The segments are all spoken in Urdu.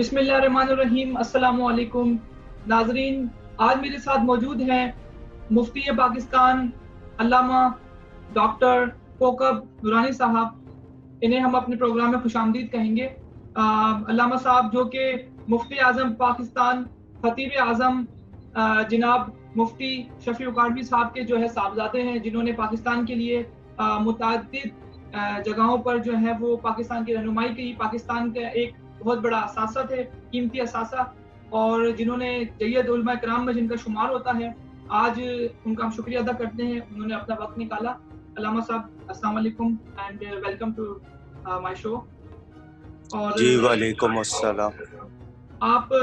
بسم اللہ الرحمن الرحیم۔ السلام علیکم ناظرین، آج میرے ساتھ موجود ہیں مفتی پاکستان علامہ ڈاکٹر کوکب نورانی صاحب۔ انہیں ہم اپنے پروگرام میں خوش آمدید کہیں گے۔ علامہ صاحب جو کہ مفتی اعظم پاکستان، خطیب اعظم جناب مفتی شفیع اکاڑوی صاحب کے جو ہے صاحبزادے ہیں، جنہوں نے پاکستان کے لیے متعدد جگہوں پر جو ہے وہ پاکستان کی رہنمائی کی۔ پاکستان کا ایک بہت بڑا اثاثہ تھے، قیمتی اثاثہ، اور جنہوں نے جید علماء کرام میں جن کا شمار ہوتا ہے۔ آج ان کا ہم شکریہ ادا کرتے ہیں، انہوں نے اپنا وقت نکالا۔ علامہ صاحب السلام علیکم اینڈ ویلکم ٹو مائی شو۔ اور جی وعلیکم السلام۔ آپ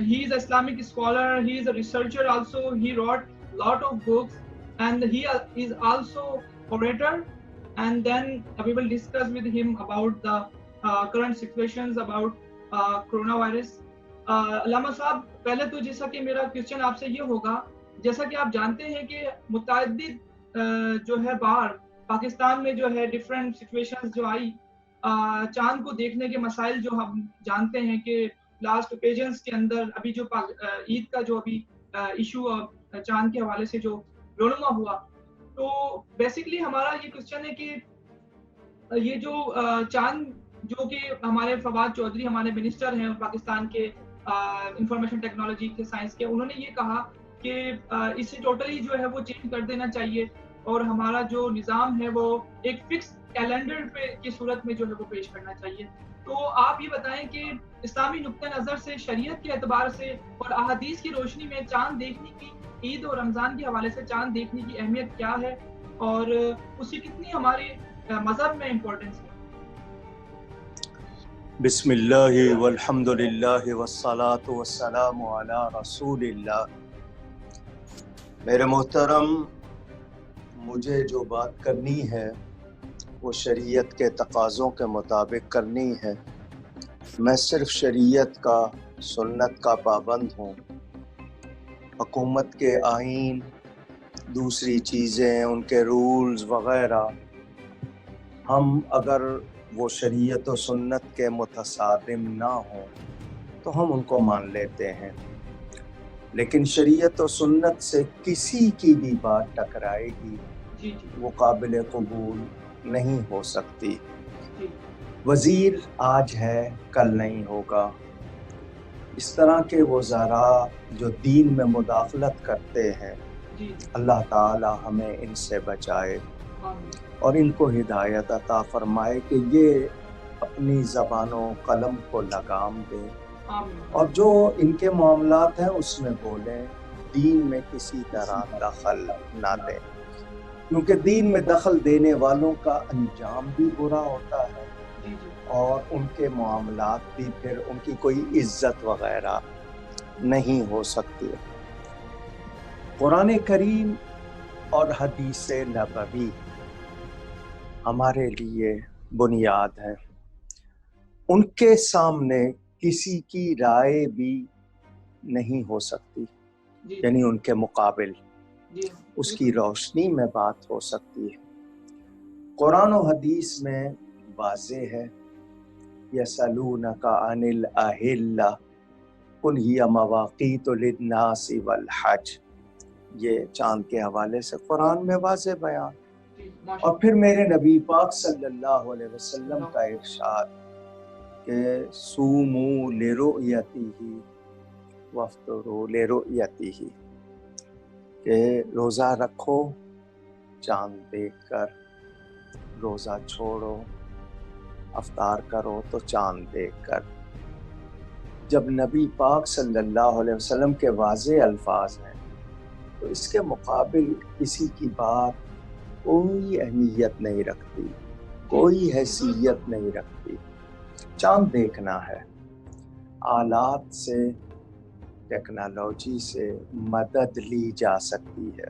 he is an Islamic scholar, he is a researcher also, he wrote lot of books and he is also orator, and then we will discuss with him about the current situations about coronavirus. علامہ صاحب پہلے تو جیسا کہ میرا کوشچن آپ سے یہ ہوگا، جیسا کہ آپ جانتے ہیں کہ متعدد جو ہے بار پاکستان میں جو ہے ڈفرینٹ سچویشنز جو آئی، چاند کو دیکھنے کے مسائل جو ہم جانتے ہیں کہ لاسٹ اوکیجنز کے اندر ابھی جو عید کا جو ابھی ایشو چاند کے حوالے سے جو رونما ہوا، تو بیسیکلی ہمارا یہ کوشچن ہے کہ یہ جو چاند جو کہ ہمارے فواد چودھری ہمارے منسٹر ہیں پاکستان کے انفارمیشن ٹیکنالوجی کے سائنس کے، انہوں نے یہ کہا کہ اسے ٹوٹلی جو ہے وہ چینج کر دینا چاہیے اور ہمارا جو نظام ہے وہ ایک فکس کیلنڈر پہ کی صورت میں جو ہے وہ پیش کرنا چاہیے۔ تو آپ یہ بتائیں کہ اسلامی نقطہ نظر سے، شریعت کے اعتبار سے اور احادیث کی روشنی میں چاند دیکھنے کی، عید اور رمضان کے حوالے سے چاند دیکھنے کی اہمیت کیا ہے اور اس کی کتنی ہمارے مذہب میں امپورٹنس ہے؟ بسم اللہ والحمد للہ والصلاة والسلام علی رسول اللہ۔ میرے محترم، مجھے جو بات کرنی ہے وہ شریعت کے تقاضوں کے مطابق کرنی ہے۔ میں صرف شریعت کا، سنت کا پابند ہوں۔ حکومت کے آئین، دوسری چیزیں، ان کے رولز وغیرہ، ہم اگر وہ شریعت و سنت کے متصادم نہ ہوں تو ہم ان کو مان لیتے ہیں، لیکن شریعت و سنت سے کسی کی بھی بات ٹکرائے گی وہ قابل قبول نہیں ہو سکتی۔ وزیر آج ہے کل نہیں ہوگا۔ اس طرح کے وزراء جو دین میں مداخلت کرتے ہیں، اللہ تعالی ہمیں ان سے بچائے اور ان کو ہدایت عطا فرمائے کہ یہ اپنی زبان و قلم کو لگام دیں اور جو ان کے معاملات ہیں اس میں بولیں، دین میں کسی طرح دخل نہ دیں، کیونکہ دین میں دخل دینے والوں کا انجام بھی برا ہوتا ہے اور ان کے معاملات بھی پھر ان کی کوئی عزت وغیرہ نہیں ہو سکتی۔ قرآن کریم اور حدیث نبوی ہمارے لیے بنیاد ہے، ان کے سامنے کسی کی رائے بھی نہیں ہو سکتی، یعنی ان کے مقابل اس کی روشنی میں بات ہو سکتی ہے۔ قرآن و حدیث میں واضح ہے، یسألونک عن الأہلہ قل ہی مواقیت للناس والحج، یہ چاند کے حوالے سے قرآن میں واضح بیان۔ اور پھر میرے نبی پاک صلی اللہ علیہ وسلم کا ارشاد کہ صوموا لرؤیتہ وافطروا لرؤیتہ، کہ روزہ رکھو چاند دیکھ کر، روزہ چھوڑو افطار کرو تو چاند دیکھ کر۔ جب نبی پاک صلی اللہ علیہ وسلم کے واضح الفاظ ہیں تو اس کے مقابل کسی کی بات کوئی اہمیت نہیں رکھتی، کوئی حیثیت نہیں رکھتی۔ چاند دیکھنا ہے، آلات سے، ٹیکنالوجی سے مدد لی جا سکتی ہے،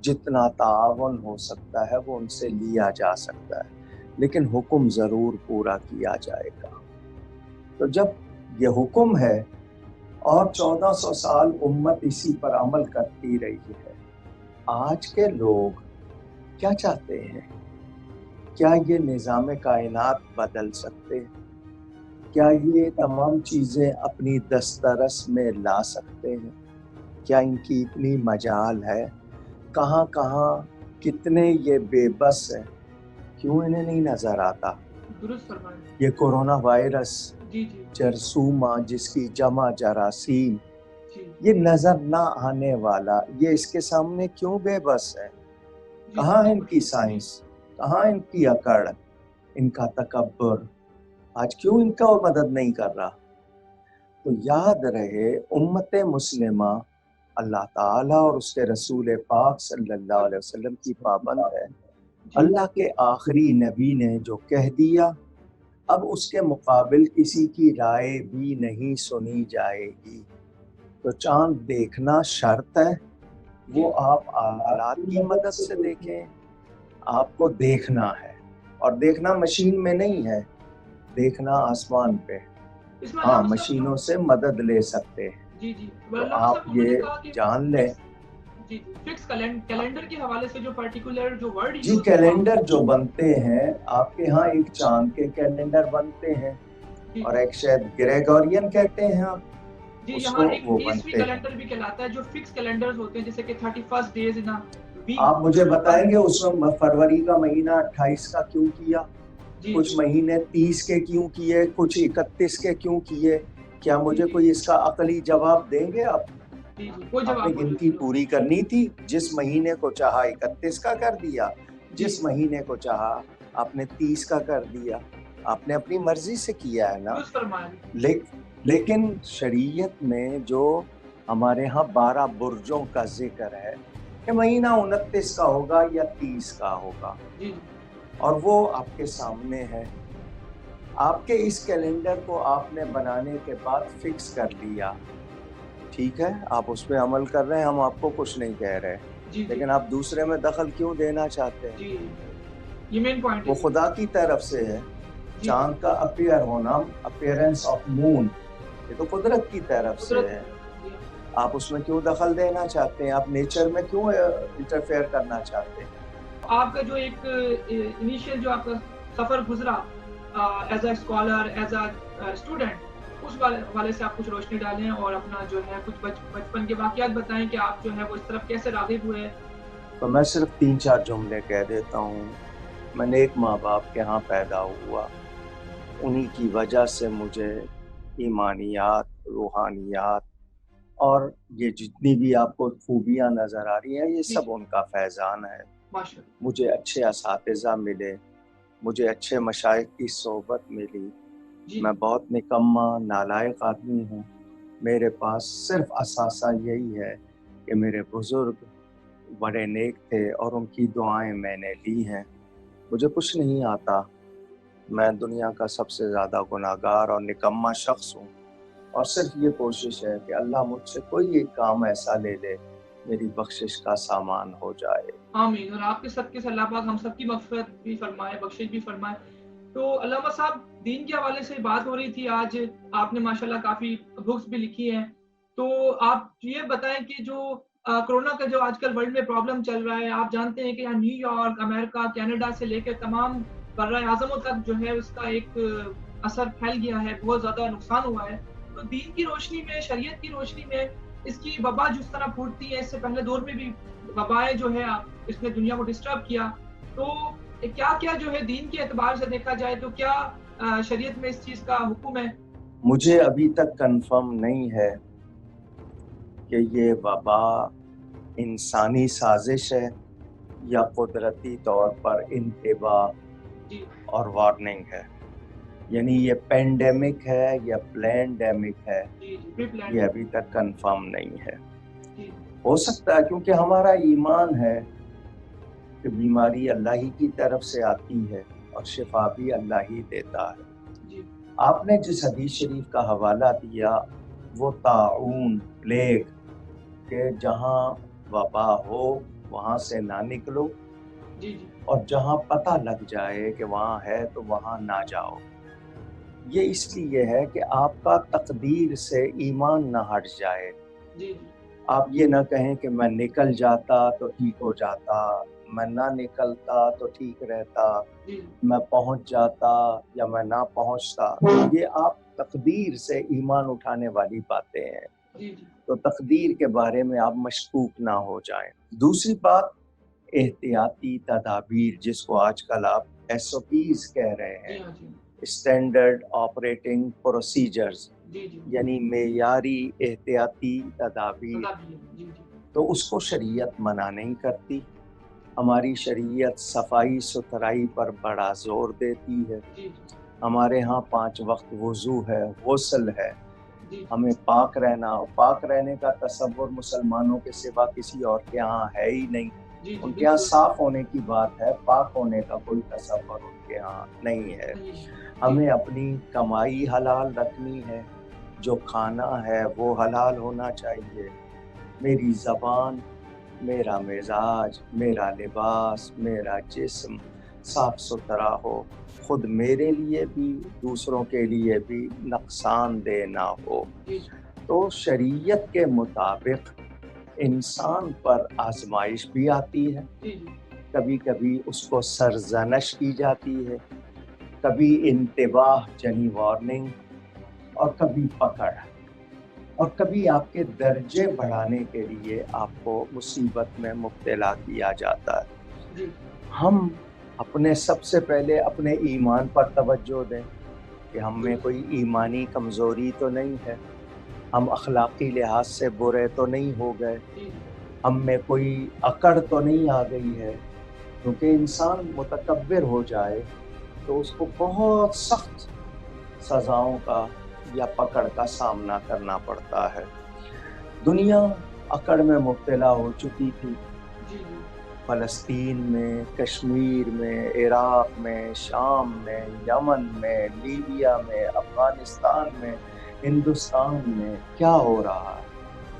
جتنا تعاون ہو سکتا ہے وہ ان سے لیا جا سکتا ہے، لیکن حکم ضرور پورا کیا جائے گا۔ تو جب یہ حکم ہے اور 1400 سال امت اسی پر عمل کرتی رہی ہے، آج کے لوگ کیا چاہتے ہیں؟ کیا یہ نظام کائنات بدل سکتے ہیں؟ کیا یہ تمام چیزیں اپنی دسترس میں لا سکتے ہیں؟ کیا ان کی اتنی مجال ہے؟ کہاں کہاں کتنے یہ بے بس ہیں، کیوں انہیں نہیں نظر آتا؟ درست فرمائیں. یہ کورونا وائرس جی جی جرثومہ جس کی جمع جراثیم، جی یہ نظر نہ آنے والا، یہ اس کے سامنے کیوں بے بس ہے؟ جی. کہاں ان کی سائنس، کہاں ان کی اکڑ، ان کا تکبر، آج کیوں ان کا مدد نہیں کر رہا؟ تو یاد رہے امت مسلمہ اللہ تعالیٰ اور اس کے رسول پاک صلی اللہ علیہ وسلم کی پابند ہے. اللہ کے آخری نبی نے جو کہہ دیا، اب اس کے مقابل کسی کی رائے بھی نہیں سنی جائے گی. تو چاند دیکھنا شرط ہے، وہ آپ آلات کی مدد سے دیکھیں. آپ کو دیکھنا ہے، اور دیکھنا مشین میں نہیں ہے، دیکھنا آسمان پہ. ہاں مشینوں سے مدد لے سکتے ہیں. جی جی. تو آپ یہ جان لیں. جی جی. فکس کیلنڈر کے حوالے سے جو پرٹیکولر جو ورڈ جی کیلنڈر جو بنتے ہیں آپ کے ہاں، ایک چاند کے کیلنڈر بنتے ہیں، اور ایک شاید گریگورین کہتے ہیں آپ، جی اس یہاں کو ایک وہ عیسوی بنتے ہیں. کیلنڈر بھی کہلاتا ہے، جو فکس کیلنڈرز ہوتے ہیں جیسے کہ 31 ڈیز ان ویک. آپ مجھے بتائیں گے اس میں فروری کا مہینہ 28 کا کیوں کیا؟ کچھ مہینے 30 کے کیوں کیے، کچھ 31 کے کیوں کیے؟ کیا مجھے کوئی اس کا عقلی جواب دیں گے آپ؟ آپ نے گنتی پوری کرنی تھی، جس مہینے کو چاہا 31 کا کر دیا، جس مہینے کو چاہا آپ نے 30 کا کر دیا. آپ نے اپنی مرضی سے کیا ہے نا. لیکن شریعت میں جو ہمارے ہاں 12 برجوں کا ذکر ہے کہ مہینہ 29 کا ہوگا یا 30 کا ہوگا، اور وہ آپ کے سامنے ہے. آپ کے اس کیلنڈر کو آپ نے بنانے کے بعد فکس کر لیا، ٹھیک ہے، آپ اس پہ عمل کر رہے ہیں، ہم آپ کو کچھ نہیں کہہ رہے، لیکن آپ دوسرے میں دخل کیوں دینا چاہتے ہیں؟ یہ مین پوائنٹ وہ خدا کی طرف سے ہے. چاند کا اپیئر ہونا، اپیئرنس آف مون، یہ تو قدرت کی طرف سے ہے. آپ اس میں کیوں دخل دینا چاہتے ہیں؟ آپ نیچر میں کیوں انٹرفیئر کرنا چاہتے ہیں؟ آپ کا جو ایک انیشیل جو آپ کا سفر گزرا as a scholar, as a student, اس والے سے آپ کچھ روشنی ڈالیں اور اپنا جو ہے کچھ بچپن کے واقعات بتائیں کہ آپ جو ہے وہ اس طرف کیسے راغب ہوئے. تو میں صرف 3-4 جملے کہہ دیتا ہوں. میں نیک ماں باپ کے ہاں پیدا ہوا، انہی کی وجہ سے مجھے ایمانیات، روحانیات اور یہ جتنی بھی آپ کو خوبیاں نظر آ رہی ہیں، یہ سب ان کا فیضان ہے. مجھے اچھے اساتذہ ملے، مجھے اچھے مشائخ کی صحبت ملی. میں بہت نکما نالائق آدمی ہوں. میرے پاس صرف اثاثہ یہی ہے کہ میرے بزرگ بڑے نیک تھے اور ان کی دعائیں میں نے لی ہیں. مجھے کچھ نہیں آتا، میں دنیا کا سب سے زیادہ گناہگار اور نکما شخص ہوں، اور صرف یہ کوشش ہے کہ اللہ مجھ سے کوئی ایک کام ایسا لے لے میری بخشش کا سامان ہو جائے. آمین. اور آپ کے صدقے سے اللہ پاک ہم سب کی مغفرت بھی فرمائے، بخشش بھی فرمائے. تو علامہ صاحب، دین کے حوالے سے بات ہو رہی تھی، آج آپ نے ماشاءاللہ کافی بکس بھی لکھی ہیں، تو آپ یہ بتائیں کہ جو کورونا کا جو آج کل ورلڈ میں پرابلم چل رہا ہے، آپ جانتے ہیں کہ یہاں نیو یارک، امریکہ، کینیڈا سے لے کے تمام برائے اعظموں تک جو ہے اس کا ایک اثر پھیل گیا ہے، بہت زیادہ نقصان ہوا ہے. تو دین کی روشنی میں، شریعت کی روشنی میں اس کی وبا جس طرح پھوٹتی ہے، اس سے پہلے دور میں بھی وبائیں جو ہے اس نے دنیا کو ڈسٹرب کیا، تو کیا کیا جو ہے دین کے اعتبار سے دیکھا جائے تو کیا شریعت میں اس چیز کا حکم ہے؟ مجھے ابھی تک کنفرم نہیں ہے کہ یہ وبا انسانی سازش ہے یا قدرتی طور پر انتباہ اور وارننگ ہے. یعنی یہ پینڈیمک ہے یا پلینڈیمک ہے، یہ ابھی تک کنفرم نہیں ہے. ہو سکتا ہے کیونکہ ہمارا ایمان ہے کہ بیماری اللہ ہی کی طرف سے آتی ہے اور شفا بھی اللہ ہی دیتا ہے. آپ نے جس حدیث شریف کا حوالہ دیا وہ طاعون، پلیگ، کہ جہاں وبا ہو وہاں سے نہ نکلو، اور جہاں پتہ لگ جائے کہ وہاں ہے تو وہاں نہ جاؤ. یہ اس لیے ہے کہ آپ کا تقدیر سے ایمان نہ ہٹ جائے. آپ یہ نہ کہیں کہ میں نکل جاتا تو ٹھیک ہو جاتا، میں نہ نکلتا تو ٹھیک رہتا، جی میں پہنچ جاتا یا میں نہ پہنچتا، یہ آپ تقدیر سے ایمان اٹھانے والی باتیں ہیں، جی جی تو تقدیر کے بارے میں آپ مشکوک نہ ہو جائیں۔ دوسری بات، احتیاطی تدابیر، جس کو آج کل آپ SOPs کہہ رہے ہیں، جی ہاں جی اسٹینڈرڈ آپریٹنگ پروسیجرز، جی جی یعنی معیاری احتیاطی تدابیر، تدابیر، جی جی تو اس کو شریعت منع نہیں کرتی۔ ہماری شریعت صفائی ستھرائی پر بڑا زور دیتی ہے۔ جی ہمارے ہاں 5 وقت وضو ہے، غسل ہے، جی ہمیں پاک رہنا، اور پاک رہنے کا تصور مسلمانوں کے سوا کسی اور کے ہاں ہے ہی نہیں۔ جی جی ان کے ہاں بالکل صاف ہونے کی بات ہے، پاک ہونے کا کوئی تصور ان کے ہاں نہیں ہے۔ نہیں ہے۔ ہمیں اپنی کمائی حلال رکھنی ہے، جو کھانا ہے وہ حلال ہونا چاہیے۔ میری زبان، میرا مزاج، میرا لباس، میرا جسم صاف ستھرا ہو، خود میرے لیے بھی دوسروں کے لیے بھی نقصان دہ نہ ہو۔ جی تو شریعت کے مطابق انسان پر آزمائش بھی آتی ہے، جی جی کبھی کبھی اس کو سرزنش کی جاتی ہے، کبھی انتباہ یعنی وارننگ، اور کبھی پکڑ، اور کبھی آپ کے درجے بڑھانے کے لیے آپ کو مصیبت میں مبتلا کیا جاتا ہے۔ جی ہم اپنے سب سے پہلے اپنے ایمان پر توجہ دیں کہ ہم میں درست، کوئی ایمانی کمزوری تو نہیں ہے، ہم اخلاقی لحاظ سے برے تو نہیں ہو گئے، جی ہم میں کوئی اکڑ تو نہیں آ گئی ہے، کیونکہ انسان متکبر ہو جائے تو اس کو بہت سخت سزاؤں کا یا پکڑ کا سامنا کرنا پڑتا ہے۔ دنیا اکڑ میں مبتلا ہو چکی تھی، جی جی فلسطین میں، کشمیر میں، عراق میں، شام میں، یمن میں، لیبیا میں، افغانستان میں، ہندوستان میں کیا ہو رہا ہے؟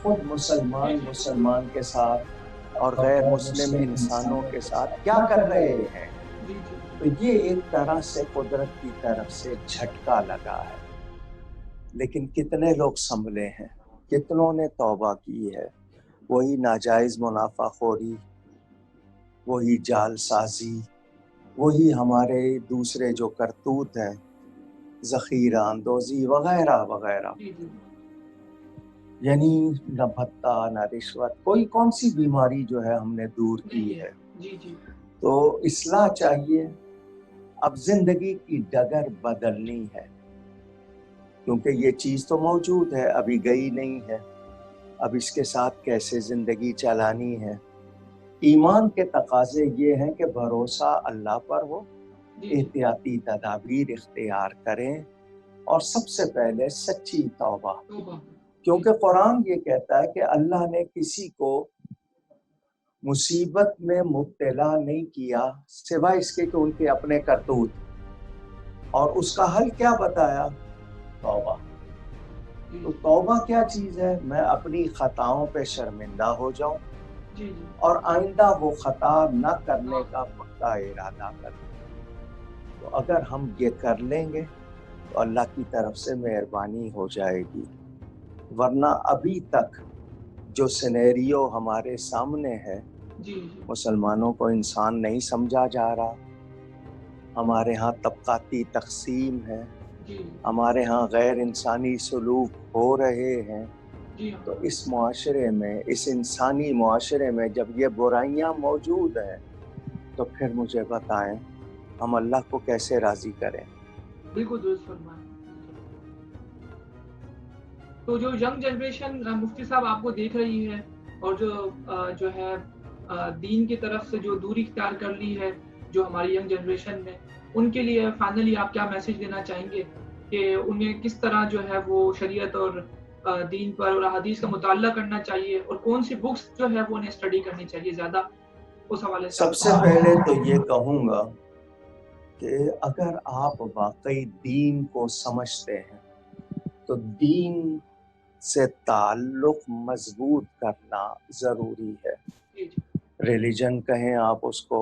خود مسلمان کے ساتھ اور غیر مسلم انسانوں کے ساتھ کیا کر رہے ہیں؟ جی جی تو یہ ایک طرح سے قدرت کی طرف سے جھٹکا لگا ہے، لیکن کتنے لوگ سنبھلے ہیں، کتنوں نے توبہ کی ہے؟ وہی ناجائز منافع خوری، وہی جال سازی، وہی ہمارے دوسرے جو کرتوت ہیں، ذخیرہ اندوزی وغیرہ وغیرہ، جی جی یعنی نہ بھتہ نہ رشوت، کوئی کون سی بیماری جو ہے ہم نے دور کی نہیں ہے؟ جی جی تو اصلاح چاہیے۔ اب زندگی کی ڈگر بدلنی ہے، کیونکہ یہ چیز تو موجود ہے، ابھی گئی نہیں ہے، اب اس کے ساتھ کیسے زندگی چلانی ہے؟ ایمان کے تقاضے یہ ہیں کہ بھروسہ اللہ پر ہو، جی جی احتیاطی تدابیر اختیار کریں، اور سب سے پہلے سچی توبہ، توبہ، کیونکہ قرآن یہ کہتا ہے کہ اللہ نے کسی کو مصیبت میں مبتلا نہیں کیا سوائے اس کے کہ ان کے اپنے کرتوت، اور اس کا حل کیا بتایا؟ توبہ۔ جی تو توبہ کیا چیز ہے؟ میں اپنی خطاؤں پہ شرمندہ ہو جاؤں جی جی اور آئندہ وہ خطا نہ کرنے کا پکا ارادہ کروں۔ تو اگر ہم یہ کر لیں گے تو اللہ کی طرف سے مہربانی ہو جائے گی، ورنہ ابھی تک جو سینیریو ہمارے سامنے ہے، جی جی مسلمانوں کو انسان نہیں سمجھا جا رہا، ہمارے ہاں طبقاتی تقسیم ہے، جی ہمارے ہاں غیر انسانی سلوک ہو رہے ہیں، جی ہاں تو اس معاشرے میں، اس انسانی معاشرے میں جب یہ برائیاں موجود ہیں تو پھر مجھے بتائیں ہم اللہ کو کیسے راضی کریں؟ بالکل درست فرمایا۔ تو جو ینگ جنریشن مفتی صاحب آپ کو دیکھ رہی ہے، اور جو ہے دین کی طرف سے جو دوری اختیار کر لی ہے جو ہماری ینگ جنریشن نے، ان کے لیے فائنلی آپ کیا میسج دینا چاہیں گے کہ انہیں کس طرح جو ہے وہ شریعت اور دین پر اور حدیث کا مطالعہ کرنا چاہیے، اور کون سی بکس جو ہے وہ انہیں اسٹڈی کرنی چاہیے زیادہ، اس حوالے سے سب سے پہلے تو یہ کہوں گا کہ اگر آپ واقعی دین کو سمجھتے ہیں تو دین سے تعلق مضبوط کرنا ضروری ہے۔ جی جی ریلیجن کہیں آپ اس کو،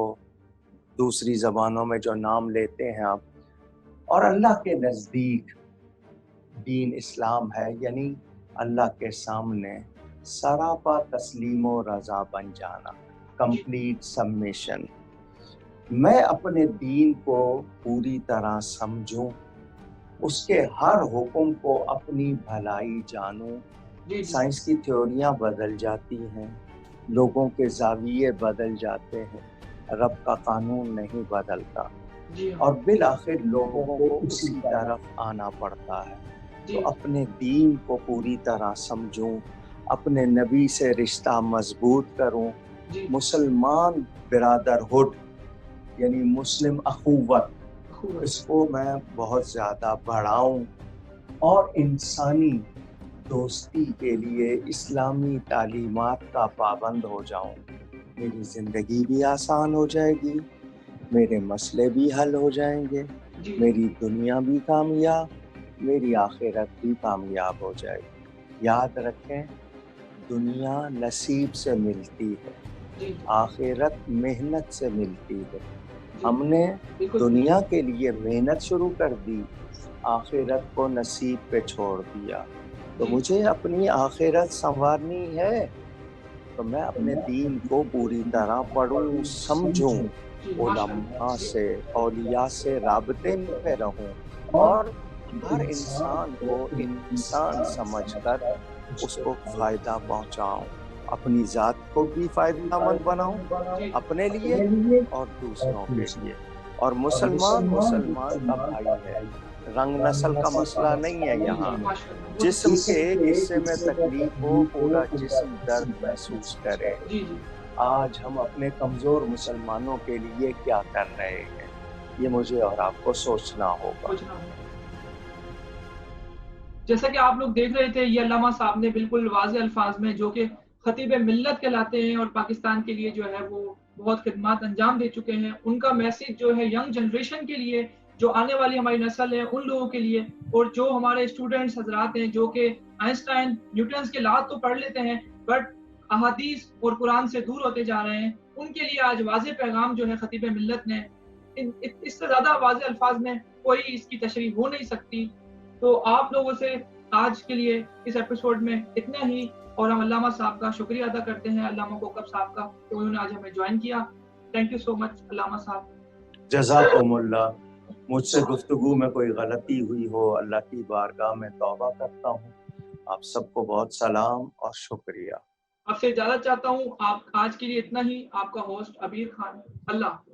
دوسری زبانوں میں جو نام لیتے ہیں آپ، اور اللہ کے نزدیک دین اسلام ہے، یعنی اللہ کے سامنے سراپا تسلیم و رضا بن جانا۔ complete submission. میں اپنے دین کو پوری طرح سمجھوں، اس کے ہر حکم کو اپنی بھلائی جانوں. سائنس کی تھیوریاں بدل جاتی ہیں، لوگوں کے زاویے بدل جاتے ہیں، رب کا قانون نہیں بدلتا، اور بالآخر لوگوں کو اسی طرف آنا پڑتا ہے. تو اپنے دین کو پوری طرح سمجھوں، اپنے نبی سے رشتہ مضبوط کروں، مسلمان برادرہڈ یعنی مسلم اخوت، اس کو میں بہت زیادہ بڑھاؤں، اور انسانی دوستی کے لیے اسلامی تعلیمات کا پابند ہو جاؤں. میری زندگی بھی آسان ہو جائے گی، میرے مسئلے بھی حل ہو جائیں گے، میری دنیا بھی کامیاب، میری آخرت بھی کامیاب ہو جائے گی. یاد رکھیں، دنیا نصیب سے ملتی ہے، آخرت محنت سے ملتی ہے. ہم نے دنیا کے لیے محنت شروع کر دی، آخرت کو نصیب پہ چھوڑ دیا. تو مجھے اپنی آخرت سنوارنی ہے تو میں اپنے دین کو پوری طرح پڑھوں، سمجھوں، علماء سے، اولیاء سے رابطے میں رہوں، اور ہر انسان کو انسان سمجھ کر اس کو فائدہ پہنچاؤں، اپنی ذات کو بھی فائدہ مند بناؤں، اپنے لیے اور دوسروں کے لیے. اور مسلمان کا بھائی ہے، رنگ نسل کا مسئلہ نہیں ہے. یہاں جسم کے ایک حصے میں تکلیف ہو، پورا جسم درد محسوس کرے. آج ہم اپنے کمزور مسلمانوں کے لیے کیا کر رہے ہیں، یہ مجھے اور آپ کو سوچنا ہوگا. جیسا کہ آپ لوگ دیکھ رہے تھے، یہ علامہ صاحب نے بالکل واضح الفاظ میں، جو کہ خطیب ملت کہلاتے ہیں اور پاکستان کے لیے جو ہے وہ بہت خدمات انجام دے چکے ہیں، ان کا میسج جو ہے ینگ جنریشن کے لیے، جو آنے والی ہماری نسل ہے ان لوگوں کے لیے، اور جو ہمارے اسٹوڈنٹس حضرات ہیں جو کہ آئنسٹائن نیوٹنس کے لات تو پڑھ لیتے ہیں بٹ احادیث اور قرآن سے دور ہوتے جا رہے ہیں، ان کے لیے آج واضح پیغام جو ہے خطیب ملت نے، اس سے زیادہ واضح الفاظ میں کوئی اس کی تشریح ہو نہیں سکتی. تو آپ لوگوں سے آج کے لیے اس ایپیسوڈ میں اتنا ہی، اور ہم علامہ صاحب کا شکریہ ادا کرتے ہیں، علامہ کوکب صاحب کا، کہ انہوں نے آج ہمیں جوائن کیا. تھینک یو سو مچ علامہ صاحب. جزاکم اللہ. مجھ سے گفتگو میں کوئی غلطی ہوئی ہو، اللہ کی بارگاہ میں توبہ کرتا ہوں. آپ سب کو بہت سلام اور شکریہ. آپ سے اجازت چاہتا ہوں. آپ آج کے لیے اتنا ہی. آپ کا ہوسٹ عبیر خان. اللہ حافظ.